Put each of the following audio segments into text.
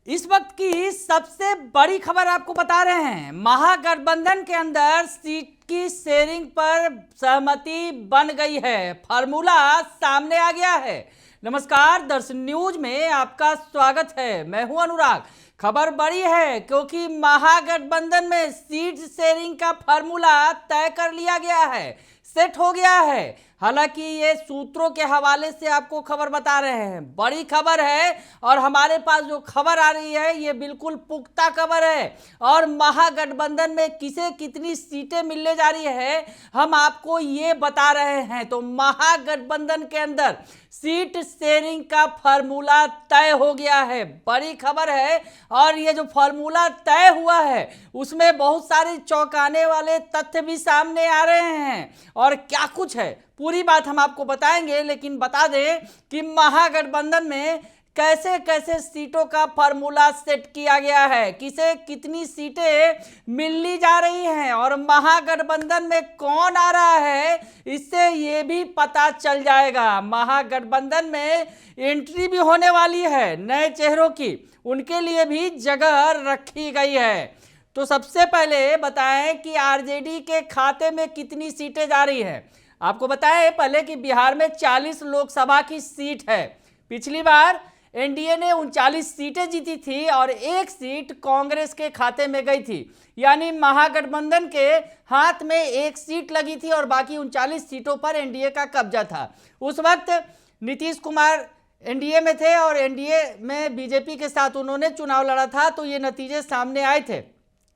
इस वक्त की सबसे बड़ी खबर आपको बता रहे हैं। महागठबंधन के अंदर सीट की शेयरिंग पर सहमति बन गई है, फार्मूला सामने आ गया है। नमस्कार, दर्शन न्यूज में आपका स्वागत है। मैं हूं अनुराग। खबर बड़ी है क्योंकि महागठबंधन में सीट शेयरिंग का फार्मूला तय कर लिया गया है, सेट हो गया है। हालांकि ये सूत्रों के हवाले से आपको खबर बता रहे हैं, बड़ी खबर है और हमारे पास जो खबर आ रही है ये बिल्कुल पुख्ता खबर है। और महागठबंधन में किसे कितनी सीटें मिलने जा रही है हम आपको ये बता रहे हैं। तो महागठबंधन के अंदर सीट शेयरिंग का फार्मूला तय हो गया है, बड़ी खबर है। और ये जो फार्मूला तय हुआ है उसमें बहुत सारे चौंकाने वाले तथ्य भी सामने आ रहे हैं। और क्या कुछ है पूरी बात हम आपको बताएंगे, लेकिन बता दें कि महागठबंधन में कैसे कैसे सीटों का फार्मूला सेट किया गया है, किसे कितनी सीटें मिलनी जा रही हैं और महागठबंधन में कौन आ रहा है, इससे ये भी पता चल जाएगा। महागठबंधन में एंट्री भी होने वाली है नए चेहरों की, उनके लिए भी जगह रखी गई है। तो सबसे पहले बताएं कि आरजेडी के खाते में कितनी सीटें जा रही हैं। आपको बताएं पहले कि बिहार में 40 लोकसभा की सीट है। पिछली बार एनडीए ने 39 सीटें जीती थी और एक सीट कांग्रेस के खाते में गई थी, यानी महागठबंधन के हाथ में एक सीट लगी थी और बाकी 39 सीटों पर एनडीए का कब्जा था। उस वक्त नीतीश कुमार एनडीए में थे और एनडीए में बीजेपी के साथ उन्होंने चुनाव लड़ा था, तो ये नतीजे सामने आए थे।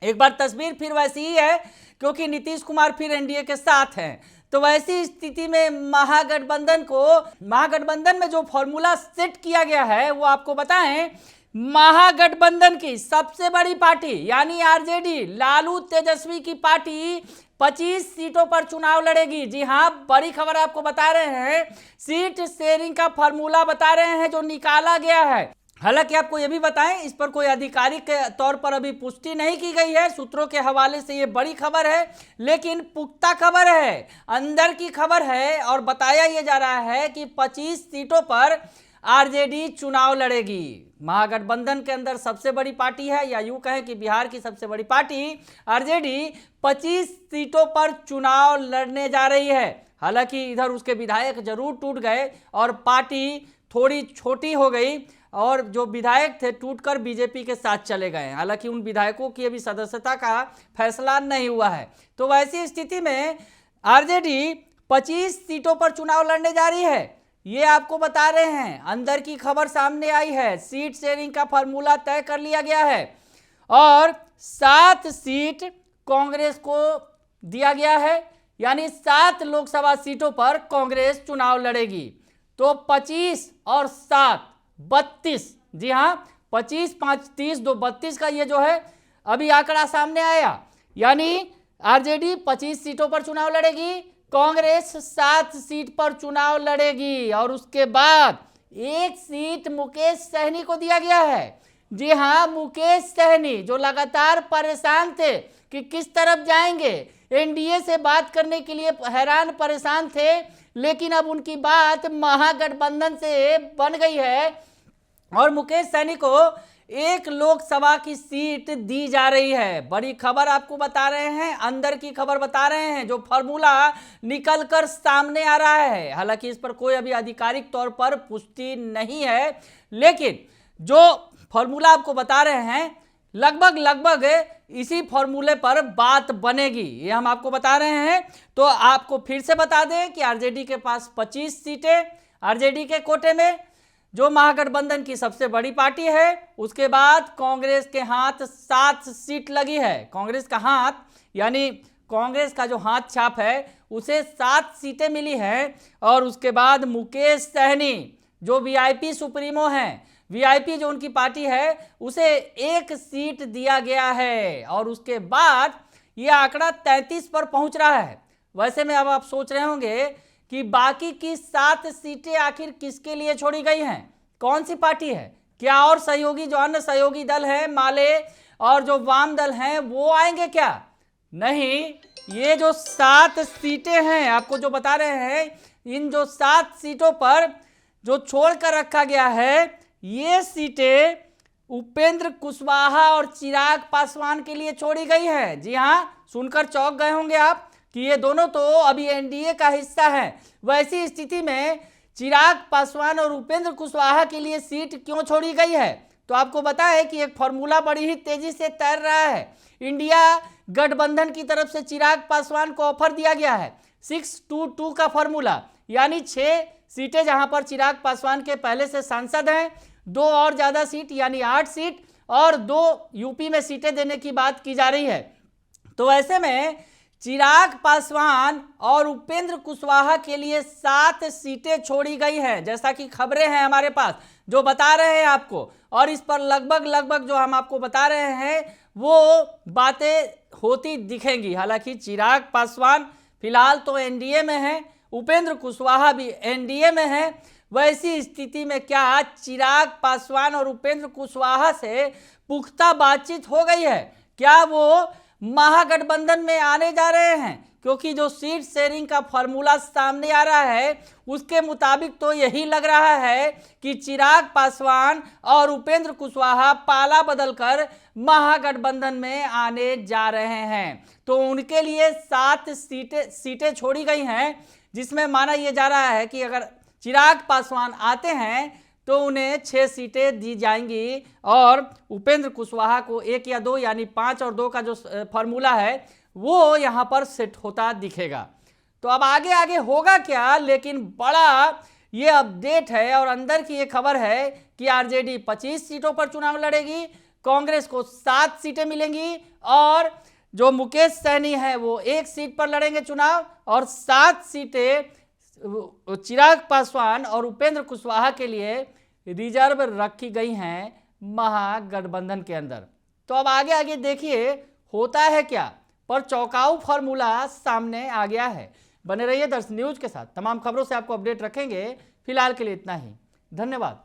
एक बार तस्वीर फिर वैसी ही है क्योंकि नीतीश कुमार फिर एनडीए के साथ हैं। तो वैसी स्थिति में महागठबंधन में जो फॉर्मूला सेट किया गया है वो आपको बताएं। महागठबंधन की सबसे बड़ी पार्टी यानी आरजेडी, लालू तेजस्वी की पार्टी 25 सीटों पर चुनाव लड़ेगी। जी हां, बड़ी खबर आपको बता रहे हैं, सीट शेयरिंग का फॉर्मूला बता रहे हैं जो निकाला गया है। हालांकि आपको यह भी बताएं, इस पर कोई आधिकारिक के तौर पर अभी पुष्टि नहीं की गई है, सूत्रों के हवाले से ये बड़ी खबर है, लेकिन पुख्ता खबर है, अंदर की खबर है। और बताया यह जा रहा है कि 25 सीटों पर आरजेडी चुनाव लड़ेगी। महागठबंधन के अंदर सबसे बड़ी पार्टी है, या यूं कहें कि बिहार की सबसे बड़ी पार्टी आरजेडी 25 सीटों पर चुनाव लड़ने जा रही है। हालांकि इधर उसके विधायक जरूर टूट गए और पार्टी थोड़ी छोटी हो गई और जो विधायक थे टूटकर बीजेपी के साथ चले गए। हालांकि उन विधायकों की अभी सदस्यता का फैसला नहीं हुआ है। तो वैसी स्थिति में आरजेडी 25 सीटों पर चुनाव लड़ने जा रही है, ये आपको बता रहे हैं। अंदर की खबर सामने आई है, सीट शेयरिंग का फार्मूला तय कर लिया गया है और 7 सीट कांग्रेस को दिया गया है, यानी 7 लोकसभा सीटों पर कांग्रेस चुनाव लड़ेगी। तो 25 और 7 32, जी हां, 25 5 30 2 32 का ये जो है अभी आंकड़ा सामने आया, यानी आरजेडी 25 सीटों पर चुनाव लड़ेगी, कांग्रेस 7 सीट पर चुनाव लड़ेगी। और उसके बाद एक सीट मुकेश सहनी को दिया गया है। जी हां, मुकेश सहनी जो लगातार परेशान थे कि किस तरफ जाएंगे, एनडीए से बात करने के लिए हैरान परेशान थे, लेकिन अब उनकी बात महागठबंधन से बन गई है और मुकेश सहनी को एक लोकसभा की सीट दी जा रही है। बड़ी खबर आपको बता रहे हैं, अंदर की खबर बता रहे हैं, जो फार्मूला निकलकर सामने आ रहा है। हालांकि इस पर कोई अभी आधिकारिक तौर पर पुष्टि नहीं है, लेकिन जो फार्मूला आपको बता रहे हैं लगभग इसी फॉर्मूले पर बात बनेगी, ये हम आपको बता रहे हैं। तो आपको फिर से बता दें कि आरजेडी के पास 25 सीटें, आरजेडी के कोटे में, जो महागठबंधन की सबसे बड़ी पार्टी है। उसके बाद कांग्रेस के हाथ 7 सीट लगी है। कांग्रेस का हाथ यानी कांग्रेस का जो हाथ छाप है उसे 7 सीटें मिली हैं। और उसके बाद मुकेश सहनी जो वीआईपी सुप्रीमो हैं, वीआईपी जो उनकी पार्टी है, उसे एक सीट दिया गया है। और उसके बाद यह आंकड़ा 33 पर पहुंच रहा है। वैसे में अब आप सोच रहे होंगे कि बाकी की 7 सीटें आखिर किसके लिए छोड़ी गई हैं, कौन सी पार्टी है, क्या और सहयोगी जो अन्य सहयोगी दल हैं, माले और जो वाम दल हैं, वो आएंगे क्या? नहीं, ये जो 7 सीटें हैं आपको जो बता रहे हैं, इन जो 7 सीटों पर जो छोड़ कर रखा गया है, ये सीटें उपेंद्र कुशवाहा और चिराग पासवान के लिए छोड़ी गई है। जी हां, सुनकर चौंक गए होंगे आप कि ये दोनों तो अभी एनडीए का हिस्सा है। वैसी स्थिति में चिराग पासवान और उपेंद्र कुशवाहा के लिए सीट क्यों छोड़ी गई है, तो आपको बताएं कि एक फॉर्मूला बड़ी ही तेजी से तैर रहा है। इंडिया गठबंधन की तरफ से चिराग पासवान को ऑफर दिया गया है 6-2-2 का फॉर्मूला, यानी 6 सीटें जहां पर चिराग पासवान के पहले से सांसद हैं, 2 और ज्यादा सीट यानी 8 सीट और 2 यूपी में सीटें देने की बात की जा रही है। तो ऐसे में चिराग पासवान और उपेंद्र कुशवाहा के लिए 7 सीटें छोड़ी गई हैं, जैसा कि खबरें हैं हमारे पास जो बता रहे हैं आपको। और इस पर लगभग जो हम आपको बता रहे हैं वो बातें होती दिखेंगी। हालांकि चिराग पासवान फिलहाल तो एनडीए में है, उपेंद्र कुशवाहा भी एनडीए में है। वैसी स्थिति में क्या चिराग पासवान और उपेंद्र कुशवाहा से पुख्ता बातचीत हो गई है? क्या वो महागठबंधन में आने जा रहे हैं? क्योंकि जो सीट शेयरिंग का फॉर्मूला सामने आ रहा है उसके मुताबिक तो यही लग रहा है कि चिराग पासवान और उपेंद्र कुशवाहा पाला बदलकर महागठबंधन में आने जा रहे हैं। तो उनके लिए 7 सीटें छोड़ी गई हैं, जिसमें माना यह जा रहा है कि अगर चिराग पासवान आते हैं तो उन्हें 6 सीटें दी जाएंगी और उपेंद्र कुशवाहा को 1 या 2 यानी 5 और 2 का जो फॉर्मूला है वो यहां पर सेट होता दिखेगा। तो अब आगे होगा क्या, लेकिन बड़ा ये अपडेट है और अंदर की ये खबर है कि आरजेडी 25 सीटों पर चुनाव लड़ेगी, कांग्रेस को 7 सीटें मिलेंगी और जो मुकेश सहनी है वो 1 सीट पर लड़ेंगे चुनाव और 7 सीटें चिराग पासवान और उपेंद्र कुशवाहा के लिए रिजर्व रखी गई हैं महागठबंधन के अंदर। तो अब आगे देखिए होता है क्या, पर चौंकाऊ फॉर्मूला सामने आ गया है। बने रहिए दर्शन न्यूज के साथ, तमाम खबरों से आपको अपडेट रखेंगे। फिलहाल के लिए इतना ही, धन्यवाद।